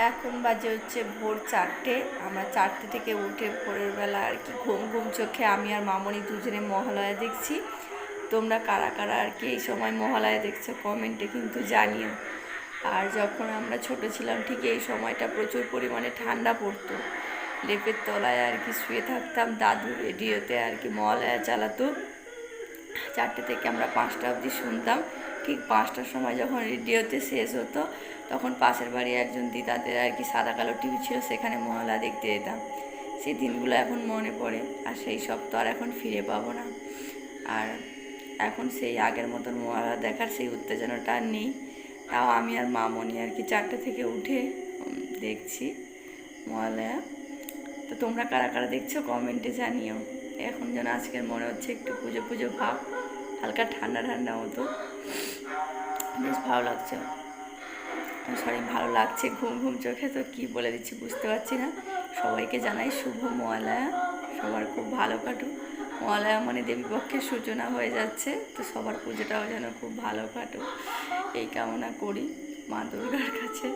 এখন বাজে হচ্ছে ভোর 4টে। আমরা 4টে থেকে উঠে ভোরের বেলা আর কি ঘুম ঘুম চোখে আমি আর মামনি দুজনে মহালয়া দেখছি। তোমরা কারা কারা আর কি এই সময় মহালয়া দেখছো কমেন্টে কিন্তু জানিও। আর যখন আমরা ছোট ছিলাম ঠিক এই সময়টা প্রচুর পরিমাণে ঠান্ডা পড়তো। লেপের তলায় আর কি শুয়ে থাকতাম, দাদু রেডিওতে আর কি মহালয়া চালাতো। 4টে থেকে আমরা 5টা অবধি শুনতাম। ঠিক 5টার সময় যখন রেডিওতে শেষ হতো তখন পাশের বাড়ি একজন দিদাদের আর কি সাদা কালো টিভি ছিল, সেখানে মহালয়া দেখতে যেতাম। সেই দিনগুলো এখন মনে পড়ে, আর সেই সব তো আর এখন ফিরে পাবো না। আর এখন সেই আগের মতন মহালয়া দেখার সেই উত্তেজনাটা আর নেই। তাও আমি আর মামনি আর কি 4টে থেকে উঠে দেখছি মহালয়া। তো তোমরা কারা কারা দেখছো কমেন্টে জানিও। এখন যেন আজকের মনে হচ্ছে একটু পুজো পুজো ভাব, হালকা ঠান্ডা ঠান্ডা মতো, বেশ ভালো লাগছে। ভালো লাগছে, ঘুম ঘুম চোখে তো কী বলে দিচ্ছি বুঝতে পারছি না। সবাইকে জানাই শুভ মহালয়া, সবার খুব ভালো কাটুক। মহালয়া মানে দেবীপক্ষের সূচনা হয়ে যাচ্ছে, তো সবার পুজোটাও যেন খুব ভালো কাটুক এই কামনা করি মা দুর্গার কাছে।